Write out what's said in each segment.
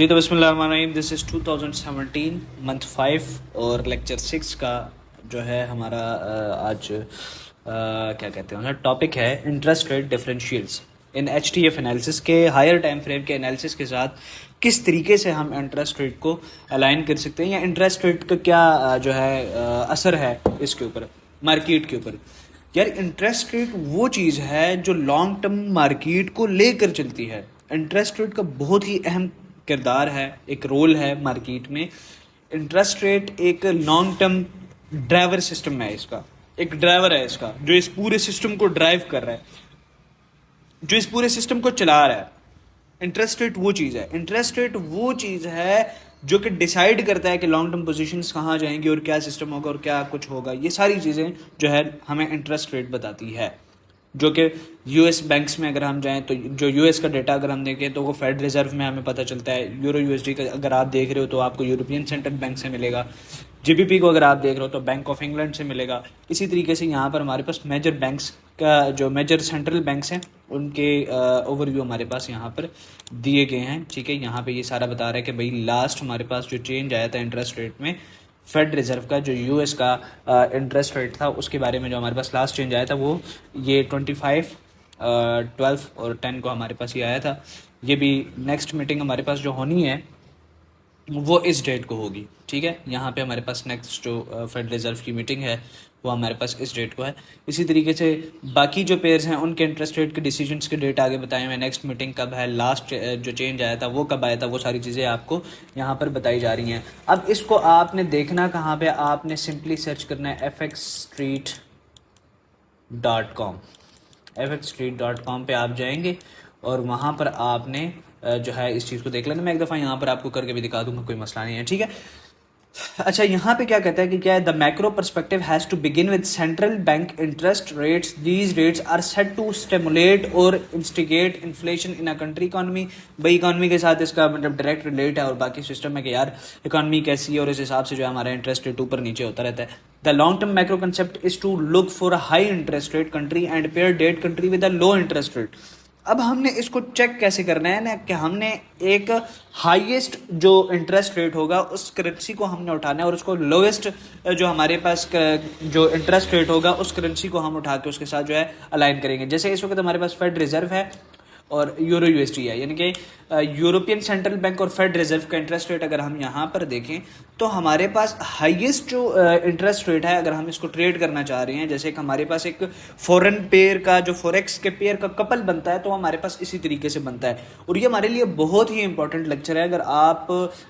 जी तो बिस्मिल्लाहिर्रहमानिर्रहीम। This is 2017 month 5 और लेक्चर 6 का जो है हमारा आज क्या कहते हैं टॉपिक है इंटरेस्ट रेट डिफरेंशियल्स इन एचटीएफ एनालिसिस के हायर टाइम फ्रेम के एनालिसिस के साथ किस तरीके से हम इंटरेस्ट रेट को अलाइन कर सकते हैं या इंटरेस्ट रेट का क्या जो है असर है इसके ऊपर मार्केट के ऊपर। यार इंटरेस्ट रेट वो चीज़ है जो लॉन्ग टर्म मार्केट को लेकर चलती है। इंटरेस्ट रेट का बहुत ही अहम किरदार है, एक रोल है मार्केट में। इंटरेस्ट रेट एक लॉन्ग टर्म ड्राइवर सिस्टम है, इसका एक ड्राइवर है इसका जो इस पूरे सिस्टम को ड्राइव कर रहा है, जो इस पूरे सिस्टम को चला रहा है। इंटरेस्ट रेट वो चीज़ है, इंटरेस्ट रेट वो चीज़ है जो कि डिसाइड करता है कि लॉन्ग टर्म पोजीशंस कहाँ जाएंगी और क्या सिस्टम होगा और क्या कुछ होगा। ये सारी चीज़ें जो है हमें इंटरेस्ट रेट बताती है, जो कि यूएस बैंक्स में अगर हम जाएं तो जो यूएस का डेटा अगर हम देखें तो वो फेड रिजर्व में हमें पता चलता है। यूरो यूएसडी का अगर आप देख रहे हो तो आपको यूरोपियन सेंट्रल बैंक से मिलेगा। जीबीपी को अगर आप देख रहे हो तो बैंक ऑफ इंग्लैंड से मिलेगा। इसी तरीके से यहाँ पर हमारे पास मेजर बैंक्स का जो मेजर सेंट्रल बैंक्स हैं उनके ओवरव्यू हमारे पास यहाँ पर दिए गए हैं। ठीक है, यहाँ पे ये सारा बता रहा है कि भाई लास्ट हमारे पास जो चेंज आया था इंटरेस्ट रेट में फेड रिजर्व का, जो यूएस का इंटरेस्ट रेट था, उसके बारे में जो हमारे पास लास्ट चेंज आया था वो ये 25, 12 और 10 को हमारे पास ये आया था। ये भी नेक्स्ट मीटिंग हमारे पास जो होनी है वो इस डेट को होगी। ठीक है, यहाँ पे हमारे पास नेक्स्ट जो फेड रिजर्व की मीटिंग है वो हमारे पास इस डेट को है। इसी तरीके से बाकी जो पेयर्स हैं उनके इंटरेस्ट रेट के डिसीजंस के डेट आगे बताए हुए, नेक्स्ट मीटिंग कब है, लास्ट जो चेंज आया था वो कब आया था, वो सारी चीज़ें आपको यहाँ पर बताई जा रही हैं। अब इसको आपने देखना कहाँ पे, आपने सिंपली सर्च करना है fxstreet.com। fxstreet.com पे आप जाएंगे और वहाँ पर आपने जो है इस चीज़ को देख लेना। मैं एक दफ़ा यहाँ पर आपको करके भी दिखा दूँगा, कोई मसला नहीं है। ठीक है, अच्छा यहाँ पे क्या कहता है कि क्या है, the macro perspective has to begin with central bank interest rates. These rates are set to stimulate और instigate inflation in a country economy. भाई इकॉनमी के साथ इसका मतलब डायरेक्ट रिलेट है और बाकी सिस्टम है कि यार इकॉनमी कैसी है और इस हिसाब से जो है हमारा इंटरेस्ट रेट ऊपर नीचे होता रहता है। The long term macro concept is to look for a high interest rate country and pair debt country with a low interest rate. अब हमने इसको चेक कैसे करना है ना, कि हमने एक हाईएस्ट जो इंटरेस्ट रेट होगा उस करेंसी को हमने उठाना है और उसको लोएस्ट जो हमारे पास जो इंटरेस्ट रेट होगा उस करेंसी को हम उठा के उसके साथ जो है अलाइन करेंगे। जैसे इस वक्त हमारे पास फेड रिजर्व है और यूरो यूएसडी है, यानी कि यूरोपियन सेंट्रल बैंक और फेड रिजर्व का इंटरेस्ट रेट अगर हम यहाँ पर देखें तो हमारे पास हाईएस्ट जो इंटरेस्ट रेट है, अगर हम इसको ट्रेड करना चाह रहे हैं, जैसे कि हमारे पास एक फॉरेन पेयर का जो फॉरेक्स के पेयर का कपल बनता है तो हमारे पास इसी तरीके से बनता है। और ये हमारे लिए बहुत ही इंपॉर्टेंट लेक्चर है। अगर आप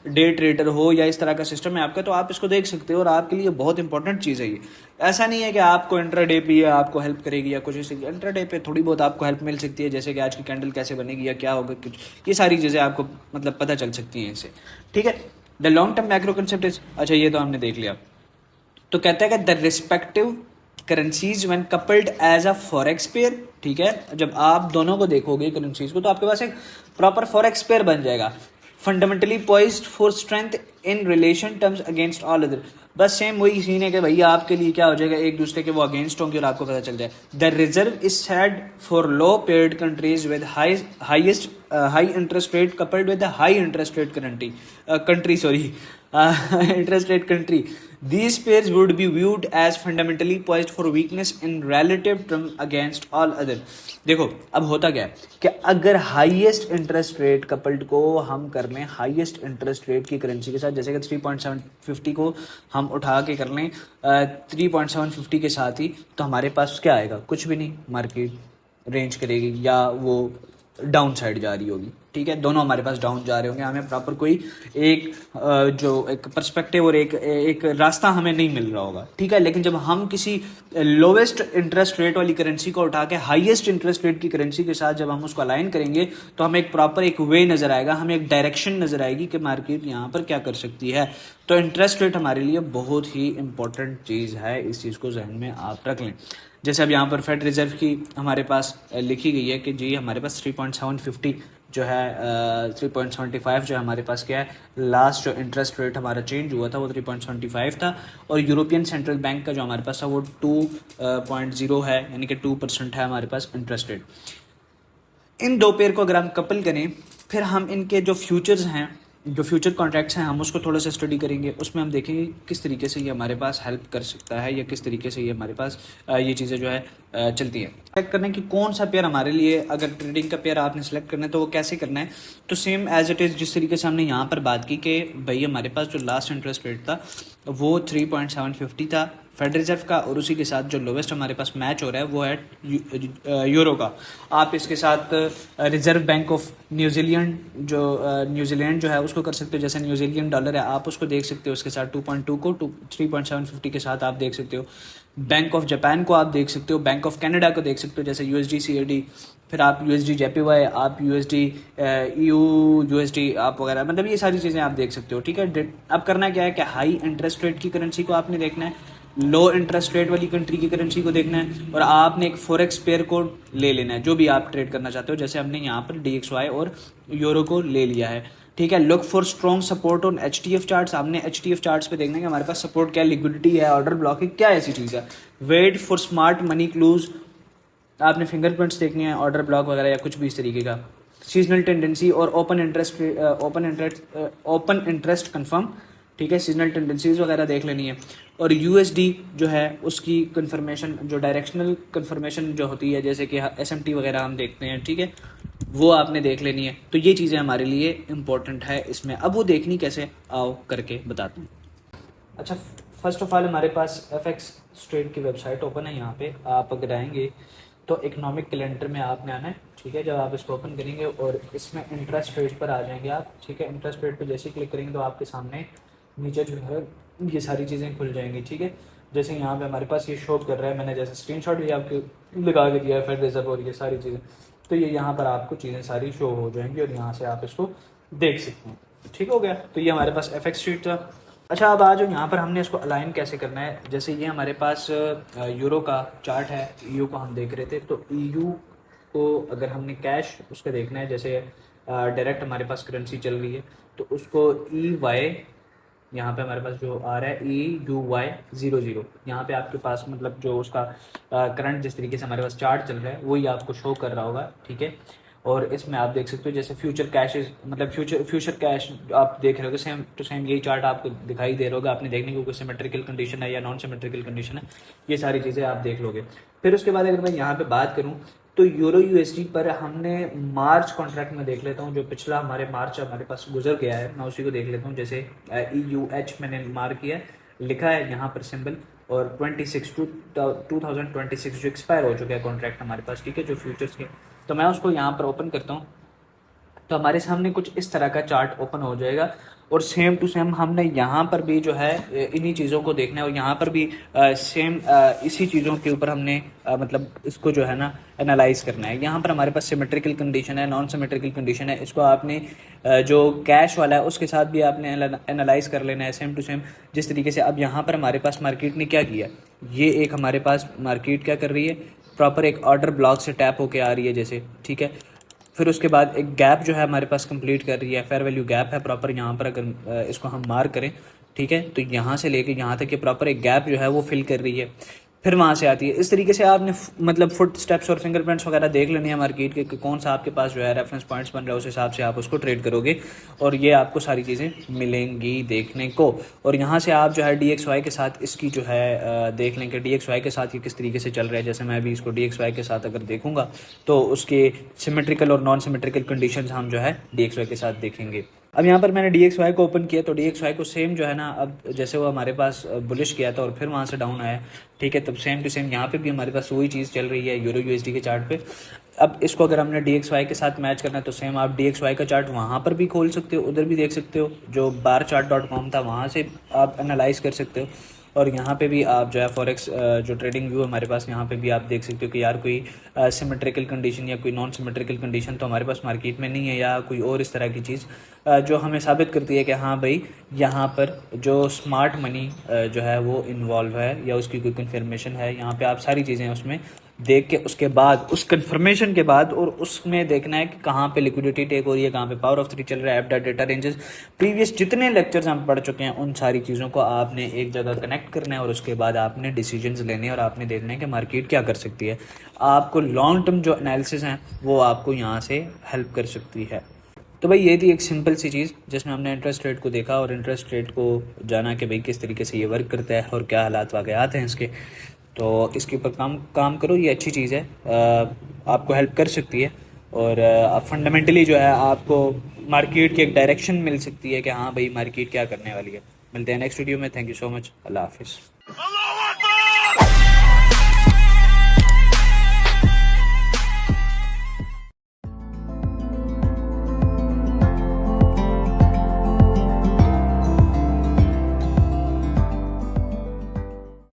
डे ट्रेडर हो या इस तरह का सिस्टम है आपका तो आप इसको देख सकते हो और आपके लिए बहुत इंपॉर्टेंट चीज़ है ये। ऐसा नहीं है कि आपको इंट्राडे पे आपको हेल्प करेगी या कुछ ऐसे, इंट्राडे पे थोड़ी बहुत आपको हेल्प मिल सकती है, जैसे कि आज की कैंडल कैसे बनेगी या क्या होगा, कुछ ये सारी चीज़ें आपको मतलब पता चल सकती हैं इससे। ठीक है, the long term macro concept is, अच्छा ये तो हमने देख लिया। तो कहता है कि the respective currencies when coupled as a forex pair. ठीक है, जब आप दोनों को देखोगे करेंसीज को तो आपके पास एक प्रॉपर फॉरेक्स पेयर बन जाएगा। Fundamentally poised for strength in relation terms against all other. बस सेम वही सीन है कि भैया आपके लिए क्या हो जाएगा, एक दूसरे के वो अगेंस्ट होंगे और आपको पता चल जाए। The reserve is said for low paid countries with highest high interest rate coupled with high interest rate interest rate country. These pairs would be viewed as fundamentally poised for weakness in relative term against all other. देखो अब होता क्या है कि अगर highest interest rate coupled को हम कर लें हाईएस्ट इंटरेस्ट रेट की करेंसी के साथ, जैसे कि 3.750 को हम उठा के कर लें 3.750 के साथ ही, तो हमारे पास क्या आएगा, कुछ भी नहीं, मार्केट रेंज करेगी या वो डाउन साइड जा रही होगी। ठीक है, दोनों हमारे पास डाउन जा रहे होंगे, हमें प्रॉपर कोई एक जो एक पर्सपेक्टिव और एक रास्ता हमें नहीं मिल रहा होगा। ठीक है, लेकिन जब हम किसी लोवेस्ट इंटरेस्ट रेट वाली करेंसी को उठा के हाईएस्ट इंटरेस्ट रेट की करेंसी के साथ जब हम उसको अलाइन करेंगे तो हमें एक प्रॉपर एक वे नज़र आएगा, हमें एक डायरेक्शन नज़र आएगी कि मार्केट यहाँ पर क्या कर सकती है। तो इंटरेस्ट रेट हमारे लिए बहुत ही इंपॉर्टेंट चीज़ है, इस चीज़ को जहन में आप रख लें। जैसे अब यहाँ पर फेड रिजर्व की हमारे पास लिखी गई है कि जी हमारे पास 3.750 जो है 3.75 जो हमारे पास क्या है, लास्ट जो इंटरेस्ट रेट हमारा चेंज हुआ था वो 3.75 था। और यूरोपियन सेंट्रल बैंक का जो हमारे पास था वो 2.0 है, यानी कि 2% है हमारे पास इंटरेस्ट रेट। इन दो पेयर को अगर हम कपल करें फिर हम इनके जो फ्यूचर्स हैं जो फ्यूचर कॉन्ट्रैक्ट्स हैं हम उसको थोड़ा सा स्टडी करेंगे, उसमें हम देखेंगे किस तरीके से ये हमारे पास हेल्प कर सकता है या किस तरीके से ये हमारे पास ये चीज़ें जो है चलती हैं। सेलेक्ट करना है कि कौन सा पेयर हमारे लिए, अगर ट्रेडिंग का पेयर आपने सेलेक्ट करना है तो वो कैसे करना है। तो सेम एज इट इज़ जिस तरीके से हमने यहाँ पर बात की कि भाई हमारे पास जो लास्ट इंटरेस्ट रेट था वो 3.750 था फेडरल रिजर्व का, और उसी के साथ जो लोवेस्ट हमारे पास मैच हो रहा है वो है यूरो का। आप इसके साथ reserve bank of New Zealand New Zealand जो है उसको कर सकते हो, जैसे न्यूजीलैंड डॉलर है आप उसको देख सकते हो, उसके साथ 2.2 को 3.750 के साथ आप देख सकते हो। बैंक ऑफ जापान को आप देख सकते हो, बैंक ऑफ कनाडा को देख सकते हो जैसे यूएसडी सीएडी, फिर आप यूएसडी जेपीवाई, आप यूएसडी ईयू यूएसडी आप वगैरह, मतलब ये सारी चीज़ें आप देख सकते हो। ठीक है, अब करना क्या है कि हाई इंटरेस्ट रेट की करेंसी को आपने देखना है, लो इंटरेस्ट रेट वाली कंट्री की करेंसी को देखना है, और आपने एक फॉरेक्स पेयर को ले लेना है जो भी आप ट्रेड करना चाहते हो। जैसे हमने यहाँ पर DXY और यूरो को ले लिया है। ठीक है, look for strong support on HTF charts. हमने HTF चार्ट्स पे देखना है कि हमारे पास सपोर्ट क्या है, लिक्विडिटी है, ऑर्डर ब्लॉक है, क्या ऐसी चीज़ है। Wait for smart money clues, आपने फिंगरप्रिंट्स देखनी है, ऑर्डर ब्लॉक वगैरह या कुछ भी इस तरीके का। सीजनल टेंडेंसी और ओपन इंटरेस्ट कंफर्म। ठीक है, सीजनल टेंडेंसीज वगैरह देख लेनी है। और USD जो है उसकी कंफर्मेशन, जो डायरेक्शनल कंफर्मेशन जो होती है जैसे कि SMT वगैरह हम देखते हैं, ठीक है, वो आपने देख लेनी है। तो ये चीज़ें हमारे लिए इम्पोर्टेंट है इसमें। अब वो देखनी कैसे, आओ करके बताते हैं। अच्छा, फर्स्ट ऑफ ऑल हमारे पास FX ट्रेड की वेबसाइट ओपन है। यहाँ पे आप अगर आएंगे तो इकोनॉमिक कैलेंडर में आपने आना है। ठीक है, जब आप इसको ओपन करेंगे और इसमें इंटरेस्ट रेट पर आ जाएंगे आप। ठीक है, इंटरेस्ट रेट पर जैसे क्लिक करेंगे तो आपके सामने नीचे जो है ये सारी चीज़ें खुल जाएंगी। ठीक है, जैसे यहाँ पे हमारे पास ये शो कर रहा है, मैंने जैसे स्क्रीनशॉट भी आपको लगा के दिया है, फेडरल रिजर्व और ये सारी चीज़ें, तो ये यहाँ पर आपको चीज़ें सारी शो हो जाएंगी और यहाँ से आप इसको देख सकते हैं। ठीक हो गया, तो ये हमारे पास FX स्ट्रीट था। अच्छा, अब आज यहाँ पर हमने इसको अलाइन कैसे करना है। जैसे ये हमारे पास यूरो का चार्ट है, EU को हम देख रहे थे, तो EU को अगर हमने कैश उसका देखना है, जैसे डायरेक्ट हमारे पास करेंसी चल रही है तो उसको EY, यहाँ पे हमारे पास जो आ रहा है EUY00, यहाँ पे आपके पास मतलब जो उसका करंट जिस तरीके से हमारे पास चार्ट चल रहा है वही आपको शो कर रहा होगा। ठीक है, और इसमें आप देख सकते हो जैसे फ्यूचर कैशेज, मतलब फ्यूचर कैश आप देख रहे हो सेम टू सेम यही चार्ट आपको दिखाई दे रहा होगा। आपने देखने को कोई सिमेट्रिकल कंडीशन है या नॉन सिमेट्रिकल कंडीशन है, ये सारी चीज़ें आप देख लोगे। फिर उसके बाद अगर मैं यहाँ पे बात करूँ तो यूरो USD पर हमने मार्च कॉन्ट्रैक्ट में देख लेता हूँ, जो पिछला हमारे मार्च हमारे पास गुजर गया है, मैं उसी को देख लेता हूँ। जैसे EUH मैंने मार्क किया है, लिखा है यहाँ पर सिंबल, और 2026 जो एक्सपायर हो चुका है कॉन्ट्रैक्ट हमारे पास। ठीक है, जो फ्यूचर्स के, तो मैं उसको यहाँ पर ओपन करता हूँ तो हमारे सामने कुछ इस तरह का चार्ट ओपन हो जाएगा। और सेम टू सेम हमने यहाँ पर भी जो है इन्हीं चीज़ों को देखना है, और यहाँ पर भी सेम इसी चीज़ों के ऊपर हमने मतलब इसको जो है ना एनालाइज करना है। यहाँ पर हमारे पास सिमेट्रिकल कंडीशन है, नॉन सिमेट्रिकल कंडीशन है, इसको आपने जो कैश वाला है उसके साथ भी आपने एनालाइज कर लेना है सेम टू सेम जिस तरीके से। अब यहाँ पर हमारे पास मार्केट ने क्या किया, ये एक हमारे पास मार्केट क्या कर रही है, प्रॉपर एक ऑर्डर ब्लॉक से टैप होके आ रही है जैसे। ठीक है, फिर उसके बाद एक गैप जो है हमारे पास कंप्लीट कर रही है, फेयर वैल्यू गैप है प्रॉपर यहाँ पर, अगर इसको हम मार्क करें, ठीक है, तो यहाँ से लेके यहाँ तक ये प्रॉपर एक गैप जो है वो फिल कर रही है, फिर वहाँ से आती है। इस तरीके से आपने मतलब फुट स्टेप्स और फिंगरप्रिंट्स वगैरह देख लेने हैं मार्केट के कि कौन सा आपके पास जो है रेफरेंस पॉइंट्स बन रहा है, उस हिसाब से आप उसको ट्रेड करोगे और ये आपको सारी चीज़ें मिलेंगी देखने को। और यहाँ से आप जो है DXY के साथ इसकी जो है देख लें कि DXY के साथ ये किस तरीके से चल रहा है। जैसे मैं अभी इसको DXY के साथ अगर देखूँगा तो उसके सिमेट्रिकल और नॉन सिमेट्रिकल कंडीशन हम जो है DXY के साथ देखेंगे। अब यहाँ पर मैंने DXY को ओपन किया तो DXY को सेम जो है ना, अब जैसे वो हमारे पास बुलिश किया था और फिर वहाँ से डाउन आया, ठीक है, तब सेम टू सेम यहाँ पे भी हमारे पास वही चीज़ चल रही है यूरो USD के चार्ट पे। अब इसको अगर हमने DXY के साथ मैच करना है तो सेम आप DXY का चार्ट वहाँ पर भी खोल सकते हो, उधर भी देख सकते हो, जो barchart.com था वहाँ से आप एनालाइज कर सकते हो। और यहाँ पे भी आप जो है फॉरेक्स जो ट्रेडिंग व्यू हमारे पास यहाँ पे भी आप देख सकते हो कि यार कोई सिमेट्रिकल कंडीशन या कोई नॉन सिमेट्रिकल कंडीशन तो हमारे पास मार्केट में नहीं है, या कोई और इस तरह की चीज़ जो हमें साबित करती है कि हाँ भाई यहाँ पर जो स्मार्ट मनी जो है वो इन्वॉल्व है या उसकी कोई कन्फर्मेशन है। यहाँ पे आप सारी चीज़ें उसमें देख के उसके बाद उस कंफर्मेशन के बाद और उसमें देखना है कि कहाँ पे लिक्विडिटी टेक हो रही है, कहाँ पे पावर ऑफ 3 चल रहा है, एफडा डेटा रेंजेस, प्रीवियस जितने लेक्चर्स हम पढ़ चुके हैं उन सारी चीज़ों को आपने एक जगह कनेक्ट करना है और उसके बाद आपने डिसीजंस लेने हैं और आपने देखना है कि मार्केट क्या कर सकती है। आपको लॉन्ग टर्म जो एनालिसिस हैं वो आपको यहाँ से हेल्प कर सकती है। तो भाई ये थी एक सिंपल सी चीज़ जिसमें हमने इंटरेस्ट रेट को देखा और इंटरेस्ट रेट को जाना कि भाई किस तरीके से ये वर्क करता है और क्या हालात वाक़यात हैं इसके। तो इसके ऊपर काम काम करो, ये अच्छी चीज़ है, आपको हेल्प कर सकती है और फंडामेंटली जो है आपको मार्केट की एक डायरेक्शन मिल सकती है कि हाँ भाई मार्केट क्या करने वाली है। मिलते हैं नेक्स्ट वीडियो में। Thank you so much. अल्लाह हाफिज़।